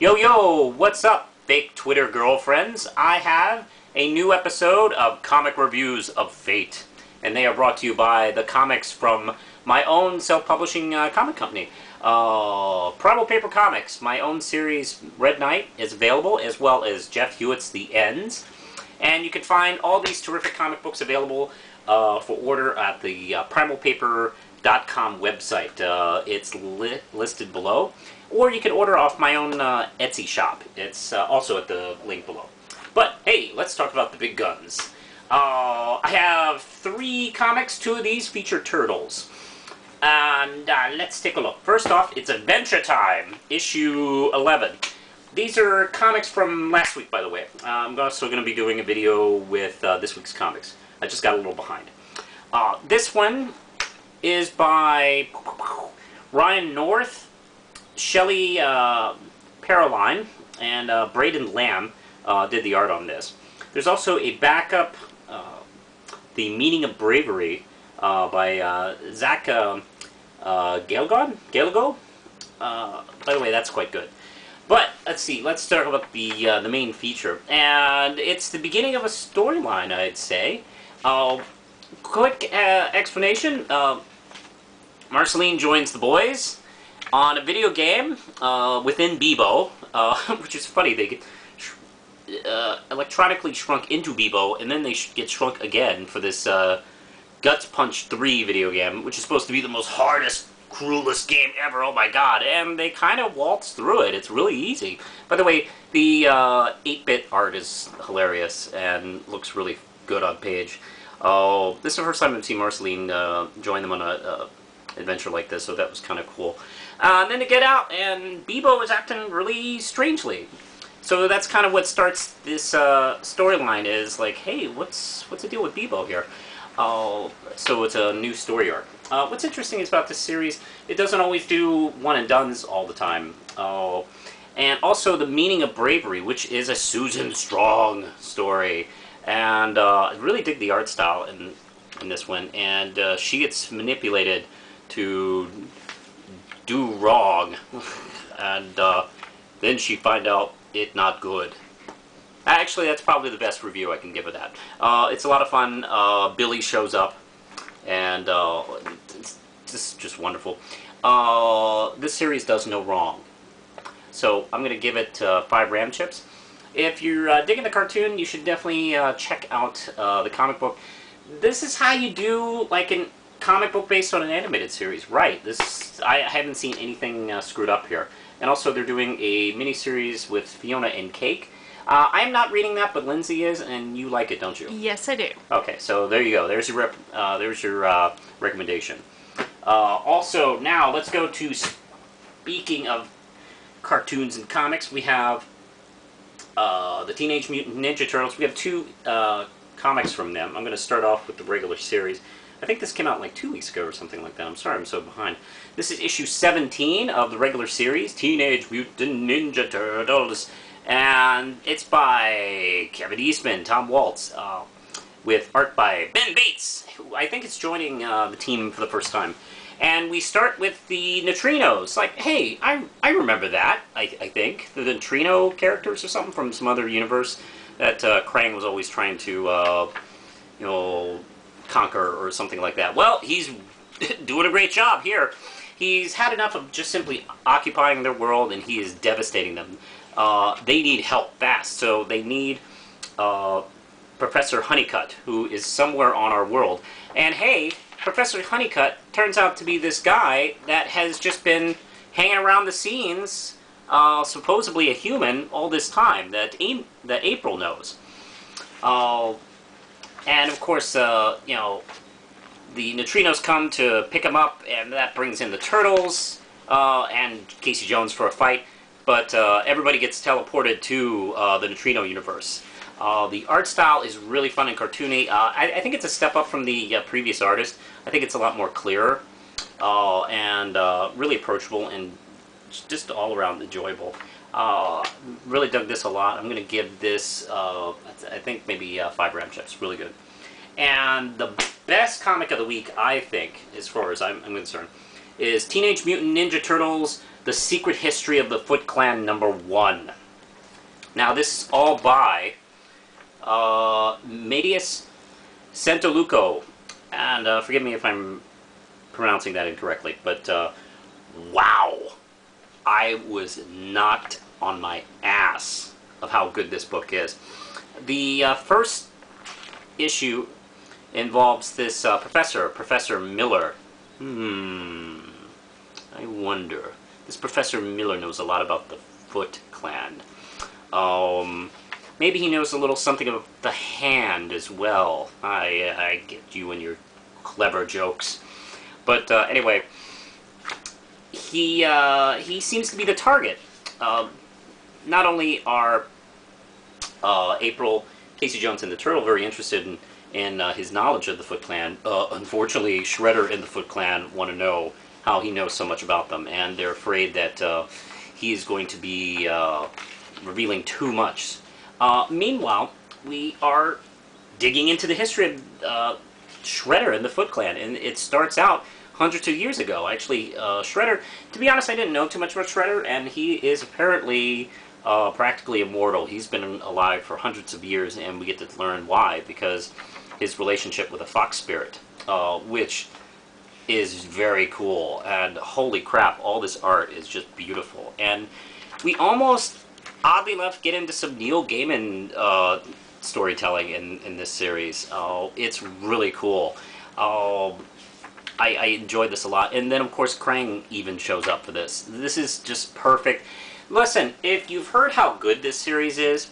Yo, yo, what's up, fake Twitter girlfriends? I have a new episode of Comic Reviews of Fate, and they are brought to you by the comics from my own self-publishing comic company. Primal Paper Comics, my own series, Red Knight, is available, as well as Jeff Hewitt's The Ends. And you can find all these terrific comic books available for order at the primalpaper.com website. It's listed below. Or you can order off my own Etsy shop. It's also at the link below. But hey, let's talk about the big guns. I have 3 comics. 2 of these feature turtles. And let's take a look. First off, it's Adventure Time, issue 11. These are comics from last week, by the way. I'm also going to be doing a video with this week's comics. I just got a little behind. This one is by Ryan North, Shelley Paroline, and Braden Lamb did the art on this. There's also a backup, The Meaning of Bravery, by Zach Galago. By the way, that's quite good. But let's see. Let's start with the main feature, and it's the beginning of a storyline, I'd say. Quick explanation: Marceline joins the boys on a video game within Bebo, which is funny. They get electronically shrunk into Bebo, and then they get shrunk again for this Guts Punch 3 video game, which is supposed to be the most hardest, cruelest game ever. Oh my god. And they kind of waltz through it. It's really easy. By the way, the 8-bit art is hilarious and looks really good on page. Oh, this is the first time I've seen Marceline join them on a adventure like this, so that was kind of cool. And then they get out, and Bebo is acting really strangely. So that's kind of what starts this storyline, is like, hey, what's the deal with Bebo here? So it's a new story arc. What's interesting is about this series, it doesn't always do one-and-dones all the time. And also The Meaning of Bravery, which is a Susan Strong story. And I really dig the art style in this one. And she gets manipulated to do wrong. And then she find out it not good. Actually, that's probably the best review I can give of that. It's a lot of fun. Billy shows up, and it's just wonderful. This series does no wrong. So I'm going to give it 5 Ram Chips. If you're digging the cartoon, you should definitely check out the comic book. This is how you do like a comic book based on an animated series, right? I haven't seen anything screwed up here. And also, they're doing a miniseries with Fiona and Cake. I'm not reading that, but Lindsay is, and you like it, don't you? Yes, I do. Okay, so there you go. There's your recommendation. Also, now let's go to, speaking of cartoons and comics, we have the Teenage Mutant Ninja Turtles. We have 2 comics from them. I'm going to start off with the regular series. I think this came out like 2 weeks ago or something like that. I'm sorry I'm so behind. This is issue 17 of the regular series, Teenage Mutant Ninja Turtles. And it's by Kevin Eastman, Tom Waltz, with art by Ben Bates, who I think is joining the team for the first time. And we start with the Neutrinos. Like, hey, I remember that, I think. The Neutrino characters or something from some other universe that Krang was always trying to, you know, conquer or something like that. Well, he's doing a great job here. He's had enough of just simply occupying their world, and he is devastating them. They need help fast, so they need Professor Honeycutt, who is somewhere on our world. And hey, Professor Honeycutt turns out to be this guy that has just been hanging around the scenes, supposedly a human, all this time, that April knows. And of course, you know, the Neutrinos come to pick him up, and that brings in the Turtles, and Casey Jones for a fight. But everybody gets teleported to the Neutrino universe. The art style is really fun and cartoony. I think it's a step up from the previous artist. I think it's a lot more clearer and really approachable and just all around enjoyable. Really dug this a lot. I'm going to give this, I think, maybe 5 Ram Chips. Really good. And the best comic of the week, I think, as far as I'm concerned, is Teenage Mutant Ninja Turtles: The Secret History of the Foot Clan #1. Now, this is all by Medius Santoluco, and forgive me if I'm pronouncing that incorrectly, but wow, I was knocked on my ass of how good this book is. The first issue involves this Professor Miller. I wonder. This Professor Miller knows a lot about the Foot Clan. Maybe he knows a little something about the Hand as well. I get you and your clever jokes. But anyway, he seems to be the target. Not only are April, Casey Jones, and the Turtle very interested in his knowledge of the Foot Clan, unfortunately, Shredder and the Foot Clan want to know how he knows so much about them, and they're afraid that he is going to be revealing too much. Meanwhile, we are digging into the history of Shredder and the Foot Clan, and it starts out hundreds of years ago. Actually, Shredder, to be honest, I didn't know too much about Shredder, and he is apparently practically immortal. He's been alive for hundreds of years, and we get to learn why, because his relationship with a fox spirit, which is very cool, and holy crap, all this art is just beautiful. And we almost, oddly enough, get into some Neil Gaiman storytelling in this series. It's really cool. I enjoyed this a lot. And then, of course, Krang even shows up for this. This is just perfect. Listen, if you've heard how good this series is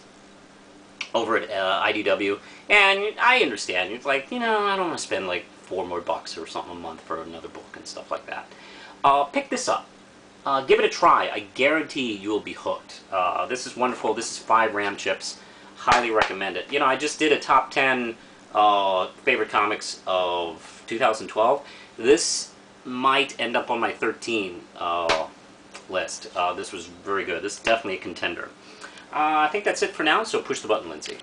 over at IDW, and I understand, you're like, you know, I don't want to spend like $4 more or something a month for another book and stuff like that. Pick this up. Give it a try. I guarantee you'll be hooked. This is wonderful. This is 5 RAM chips. Highly recommend it. You know, I just did a top 10 favorite comics of 2012. This might end up on my 13 list. This was very good. This is definitely a contender. I think that's it for now, so push the button, Lindsay.